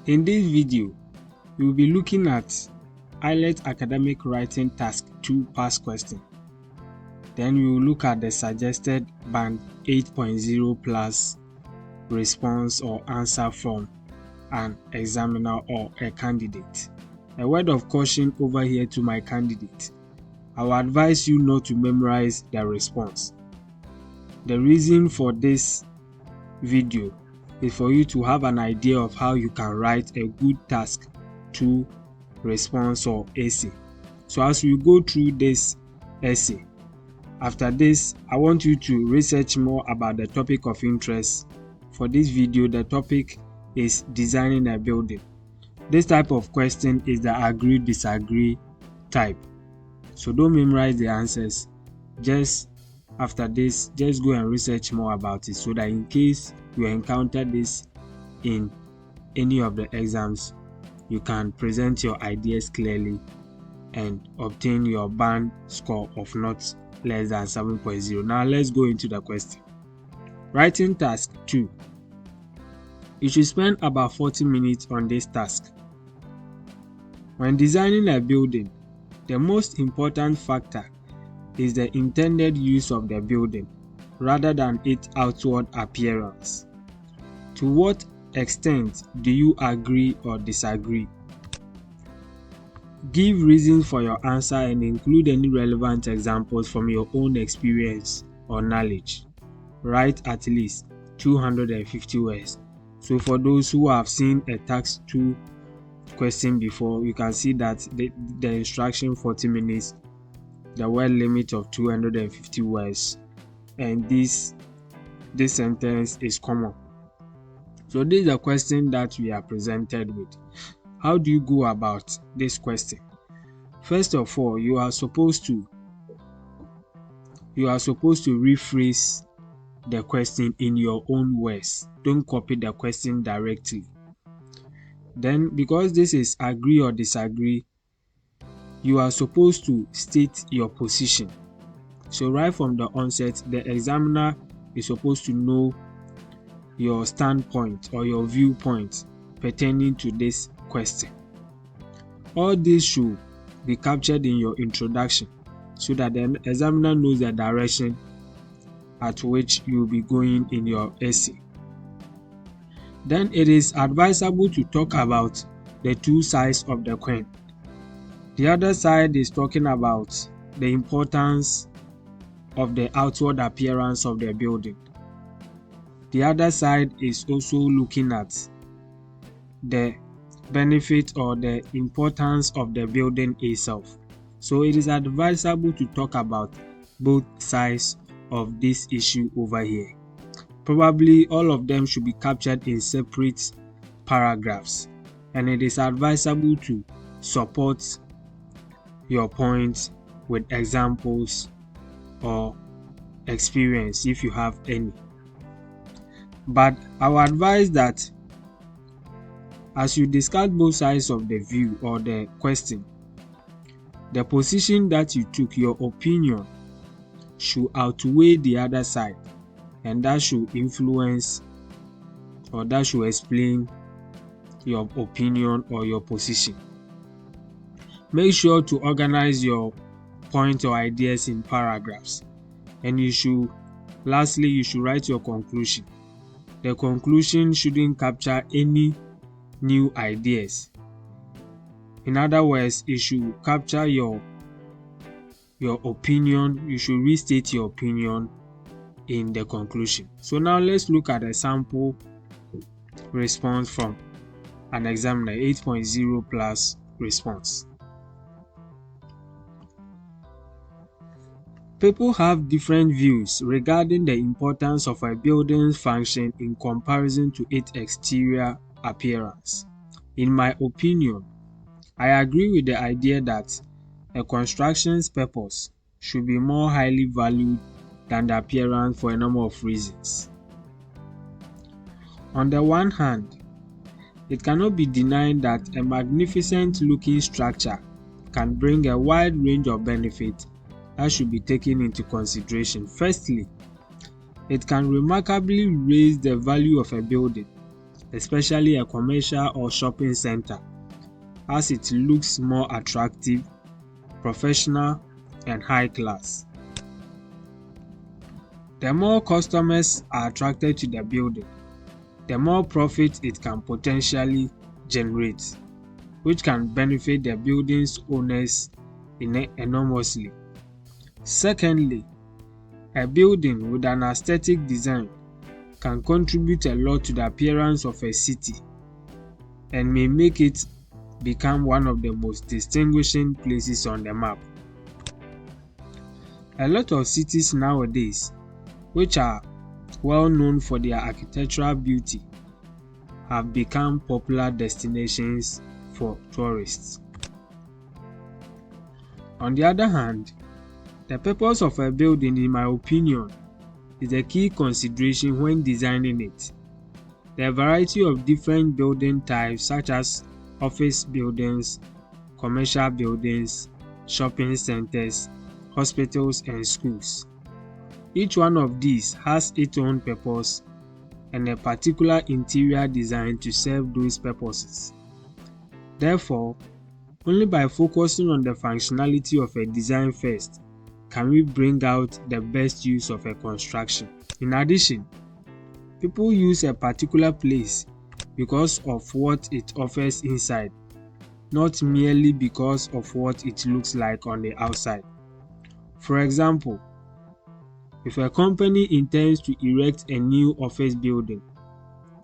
In this video, we will be looking at IELTS Academic Writing Task 2 past question. Then we will look at the suggested band 8.0 plus response or answer from an examiner or a candidate. A word of caution over here to my candidate. I will advise you not to memorize the response. The reason for this video is for you to have an idea of how you can write a good task to response or essay. So as we go through this essay, after this, I want you to research more about the topic of interest. For this video, the topic is designing a building. This type of question is the agree-disagree type. So don't memorize the answers. Just after this, just go and research more about it so that in case you encounter this in any of the exams, you can present your ideas clearly and obtain your band score of not less than 7.0. Now let's go into the question. Writing task 2. You should spend about 40 minutes on this task. When designing a building, the most important factor is the intended use of the building rather than its outward appearance. To what extent do you agree or disagree? Give reasons for your answer and include any relevant examples from your own experience or knowledge. Write at least 250 words. So for those who have seen a task 2 question before, you can see that the instruction 40 minutes, the word limit of 250 words, and this sentence is common. So this is a question that we are presented with. How do you go about this question? First of all, you are supposed to rephrase the question in your own words. Don't copy the question directly. Then, because this is agree or disagree, you are supposed to state your position. So right from the onset, the examiner is supposed to know your standpoint or your viewpoint pertaining to this question. All this should be captured in your introduction so that the examiner knows the direction at which you will be going in your essay. Then it is advisable to talk about the two sides of the coin. The other side is talking about the importance of the outward appearance of the building. The other side is also looking at the benefit or the importance of the building itself. So it is advisable to talk about both sides of this issue over here. Probably all of them should be captured in separate paragraphs, and it is advisable to support your points with examples or experience if you have any. But I would advise that as you discuss both sides of the view or the question, the position that you took, your opinion, should outweigh the other side, and that should influence or that should explain your opinion or your position. Make sure to organize your points or ideas in paragraphs, and lastly, you should write your conclusion. The conclusion shouldn't capture any new ideas. In other words, it should capture your opinion. You should restate your opinion in the conclusion. So now let's look at a sample response from an examiner, 8.0 plus response. People have different views regarding the importance of a building's function in comparison to its exterior appearance. In my opinion, I agree with the idea that a construction's purpose should be more highly valued than the appearance for a number of reasons. On the one hand, it cannot be denied that a magnificent looking structure can bring a wide range of benefits that should be taken into consideration. Firstly, it can remarkably raise the value of a building especially a commercial or shopping center, as it looks more attractive, professional, and high class. The more customers are attracted to the building, the more profit it can potentially generate, which can benefit the building's owners enormously. Secondly, a building with an aesthetic design can contribute a lot to the appearance of a city and may make it become one of the most distinguishing places on the map. A lot of cities nowadays, which are well known for their architectural beauty, have become popular destinations for tourists. On the other hand, the purpose of a building, in my opinion, is a key consideration when designing it. The variety of different building types, such as office buildings, commercial buildings, shopping centers, hospitals, and schools. Each one of these has its own purpose and a particular interior design to serve those purposes. Therefore, only by focusing on the functionality of a design first can we bring out the best use of a construction. In addition, people use a particular place because of what it offers inside, not merely because of what it looks like on the outside. For example, if a company intends to erect a new office building,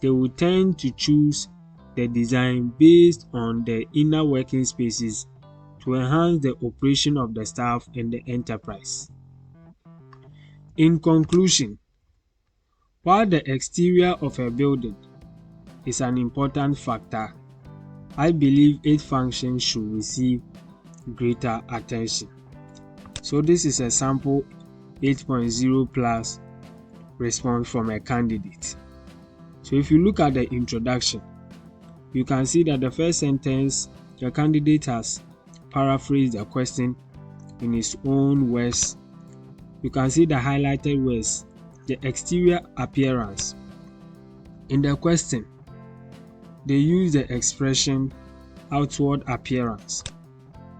they will tend to choose the design based on the inner working spaces to enhance the operation of the staff and the enterprise. In conclusion, while the exterior of a building is an important factor, I believe its function should receive greater attention. So this is a sample 8.0 plus response from a candidate. So if you look at the introduction, you can see that the first sentence, the candidate has paraphrased the question in his own words. You can see the highlighted words, the exterior appearance. In the question, they use the expression outward appearance,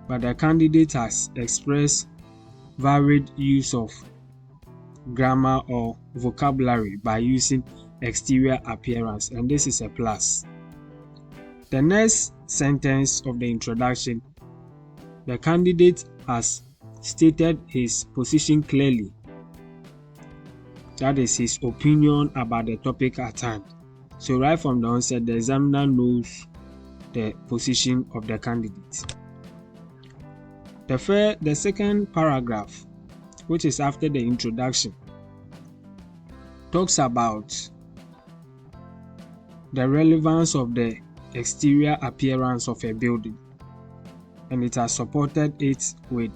but the candidate has expressed varied use of grammar or vocabulary by using exterior appearance, and this is a plus. The next sentence of the introduction, the candidate has stated his position clearly. That is his opinion about the topic at hand. So right from the onset, the examiner knows the position of the candidate. The second paragraph, which is after the introduction, talks about the relevance of the exterior appearance of a building, and it has supported it with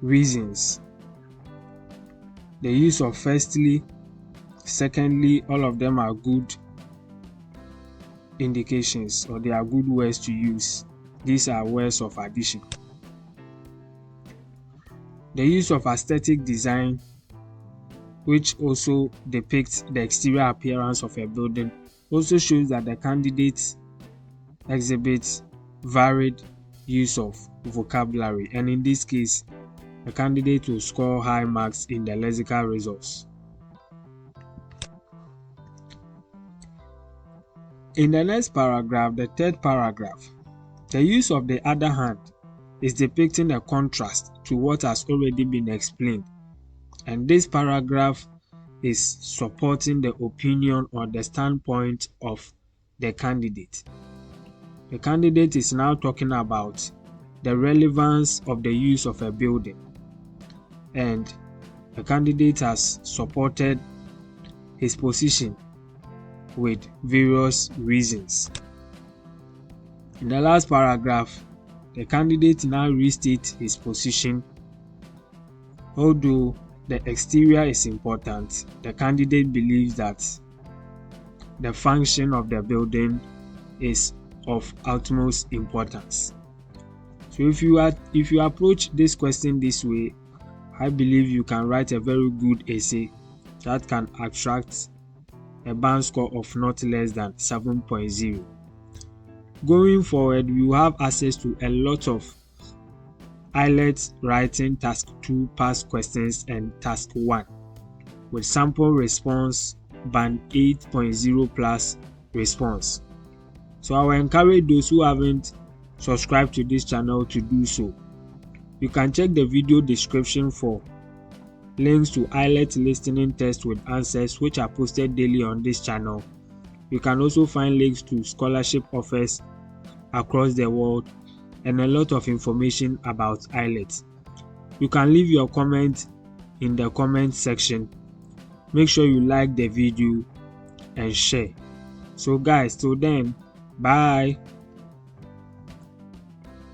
reasons. The use of firstly, secondly, all of them are good indications, or they are good words to use. These are words of addition. The use of aesthetic design, which also depicts the exterior appearance of a building, also shows that the candidate exhibits varied use of vocabulary, and in this case, the candidate will score high marks in the lexical results. In the next paragraph, the third paragraph, the use of the other hand is depicting a contrast to what has already been explained, and this paragraph is supporting the opinion or the standpoint of the candidate. The candidate is now talking about the relevance of the use of a building, and the candidate has supported his position with various reasons. In the last paragraph, the candidate now restates his position. Although the exterior is important, the candidate believes that the function of the building is of utmost importance. So if you approach this question this way, I believe you can write a very good essay that can attract a band score of not less than 7.0. Going forward, we will have access to a lot of IELTS writing task 2 past questions and task 1 with sample response band 8.0 plus response. So I will encourage those who haven't subscribed to this channel to do so. You can check the video description for links to IELTS listening test with answers which are posted daily on this channel. You can also find links to scholarship offers across the world and a lot of information about IELTS. You can leave your comment in the comment section. Make sure you like the video and share. So guys, till then, bye.